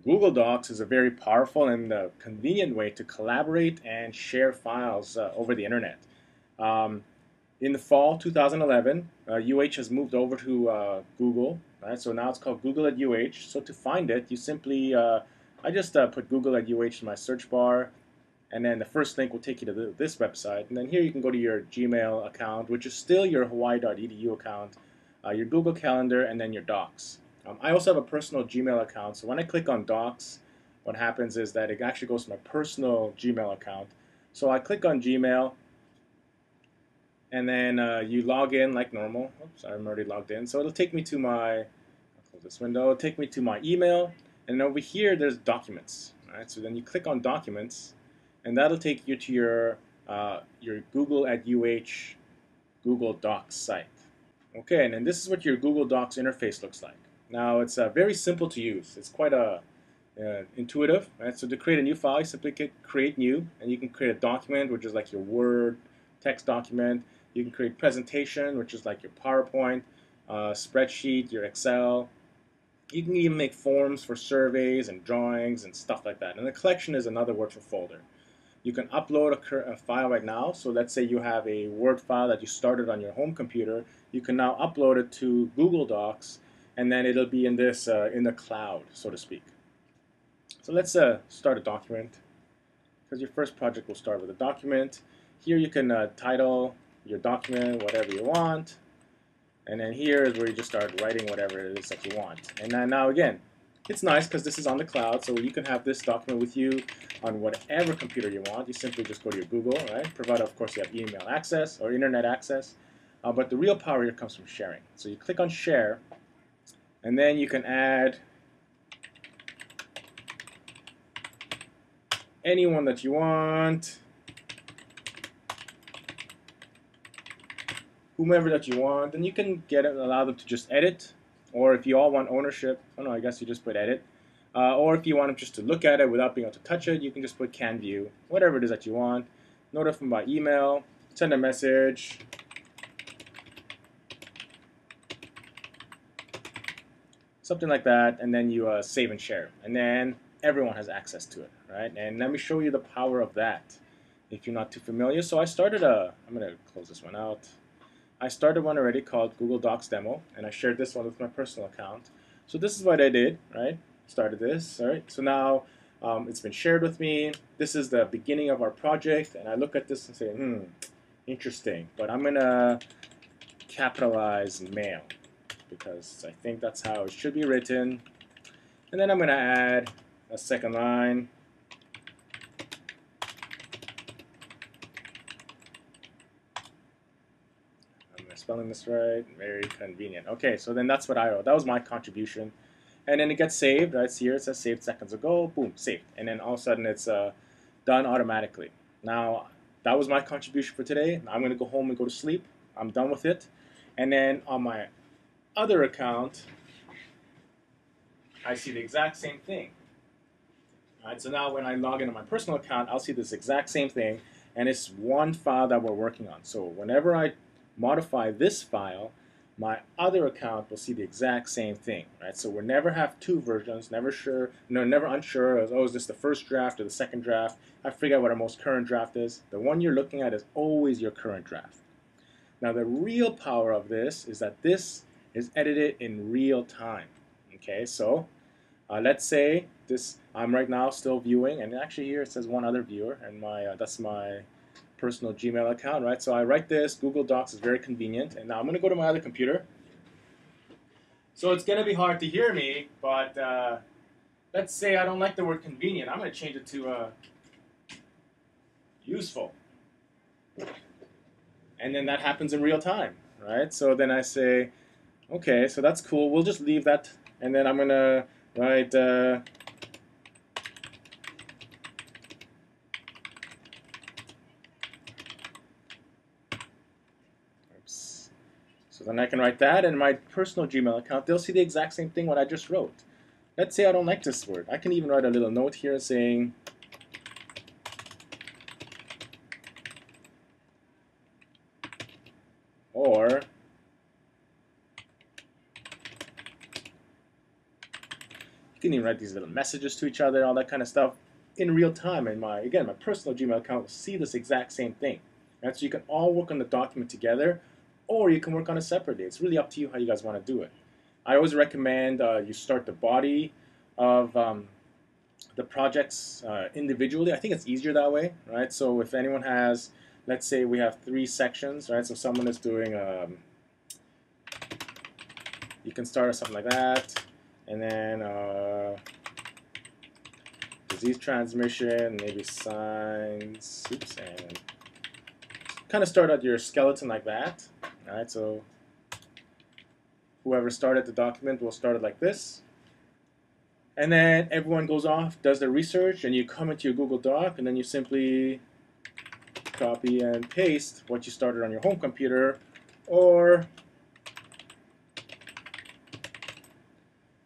Google Docs is a very powerful and convenient way to collaborate and share files over the internet. Um, in the fall 2011, UH has moved over to Google, right? So now it's called Google at UH. So to find it, you simply, I just put Google at UH in my search bar, and then the first link will take you to this website. And then here you can go to your Gmail account, which is still your Hawaii.edu account, your Google Calendar, and then your Docs. I also have a personal Gmail account, so when I click on Docs, what happens is that it actually goes to my personal Gmail account. So I click on Gmail, and then you log in like normal. Oops, I'm already logged in. So it'll take me to my, I'll close this window, it'll take me to my email, and over here there's documents. Right? So then you click on documents, and that'll take you to your Google at UH Google Docs site. Okay, and then this is what your Google Docs interface looks like. Now it's very simple to use. It's quite intuitive. Right? So to create a new file, you simply click Create New, and you can create a document, which is like your Word text document. You can create presentation, which is like your PowerPoint, spreadsheet, your Excel. You can even make forms for surveys and drawings and stuff like that. And a collection is another word for folder. You can upload a file right now. So let's say you have a Word file that you started on your home computer. You can now upload it to Google Docs, and then it'll be in this in the cloud, so to speak. So let's start a document, because your first project will start with a document. Here you can title your document whatever you want, and then here is where you just start writing whatever it is that you want. And then now again, it's nice because this is on the cloud, so you can have this document with you on whatever computer you want. You simply just go to your Google, right? Provided, of course, you have email access or internet access. But the real power here comes from sharing. So you click on Share, and then you can add anyone that you want, whomever that you want, and you can allow them to just edit, or if you all want ownership, oh no, I guess you just put edit. Or if you want them just to look at it without being able to touch it, you can just put can view, whatever it is that you want. Notify them by email, send a message, something like that, and then you save and share. And then everyone has access to it, right? And let me show you the power of that if you're not too familiar. So I'm going to close this one out. I started one already called Google Docs Demo, and I shared this one with my personal account. So this is what I did, right? Started this, all right? So now it's been shared with me. This is the beginning of our project, and I look at this and say, interesting. But I'm going to capitalize mail, because I think that's how it should be written. And then I'm going to add a second line. Am I spelling this right? Very convenient. Okay, so then that's what I wrote. That was my contribution. And then it gets saved, right? See here it says saved seconds ago. Boom, saved. And then all of a sudden it's done automatically. Now, that was my contribution for today. I'm going to go home and go to sleep. I'm done with it. And then on my other account, I see the exact same thing. All right, so now when I log into my personal account, I'll see this exact same thing, and it's one file that we're working on. So whenever I modify this file, my other account will see the exact same thing, right? So we never have two versions, never sure, no, never unsure of, oh, is this the first draft or the second draft? I figure out what our most current draft is. The one you're looking at is always your current draft. Now the real power of this is that this is edited in real time. Okay, so let's say this I'm right now still viewing, and actually here it says one other viewer, and that's my personal Gmail account, right? So I write this. Google Docs is very convenient, and now I'm going to go to my other computer. So it's going to be hard to hear me, but let's say I don't like the word convenient. I'm going to change it to useful, and then that happens in real time, right? So then I say, okay, so that's cool. We'll just leave that, and then I'm going to write. Oops. So then I can write that, and my personal Gmail account, they'll see the exact same thing what I just wrote. Let's say I don't like this word. I can even write a little note here saying, or can even write these little messages to each other, all that kind of stuff in real time. And my personal Gmail account will see this exact same thing. Right? So you can all work on the document together, or you can work on it separately. It's really up to you how you guys want to do it. I always recommend you start the body of the projects individually. I think it's easier that way, right? So if anyone has, let's say we have 3 sections, right? So someone is doing, you can start something like that, and then disease transmission, maybe signs, oops, and kind of start out your skeleton like that, all right? So whoever started the document will start it like this. And then everyone goes off, does their research, and you come into your Google Doc, and then you simply copy and paste what you started on your home computer, or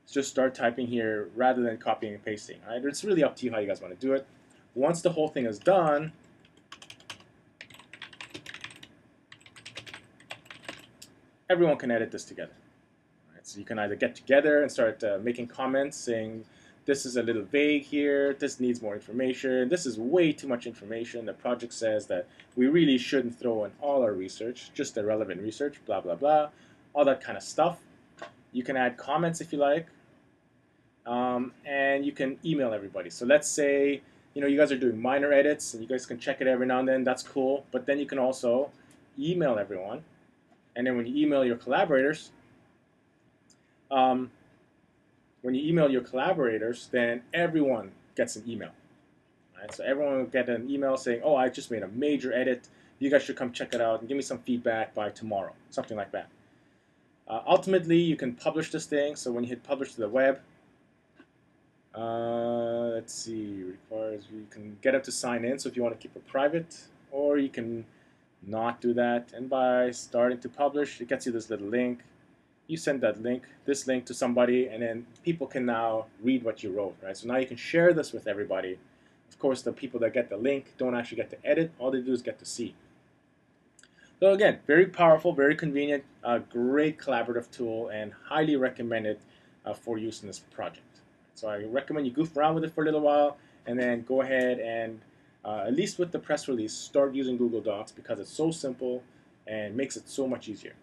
just start typing here rather than copying and pasting. Right? It's really up to you how you guys want to do it. Once the whole thing is done, everyone can edit this together. So you can either get together and start making comments saying, this is a little vague here, this needs more information, this is way too much information, the project says that we really shouldn't throw in all our research, just the relevant research, blah, blah, blah, all that kind of stuff. You can add comments if you like, and you can email everybody. So let's say you guys are doing minor edits, and you guys can check it every now and then, that's cool, but then you can also email everyone, and then when you email your collaborators, then everyone gets an email. Right? So everyone will get an email saying, oh, I just made a major edit. You guys should come check it out and give me some feedback by tomorrow, something like that. Ultimately, you can publish this thing. So when you hit publish to the web, let's see, requires you can get them to sign in. So if you want to keep it private, or you can not do that. And by starting to publish, it gets you this little link. You send this link to somebody, and then people can now read what you wrote, right? So now you can share this with everybody. Of course, the people that get the link don't actually get to edit. All they do is get to see. So again, very powerful, very convenient, great collaborative tool, and highly recommended for use in this project. So I recommend you goof around with it for a little while, and then go ahead and, at least with the press release, start using Google Docs because it's so simple and makes it so much easier.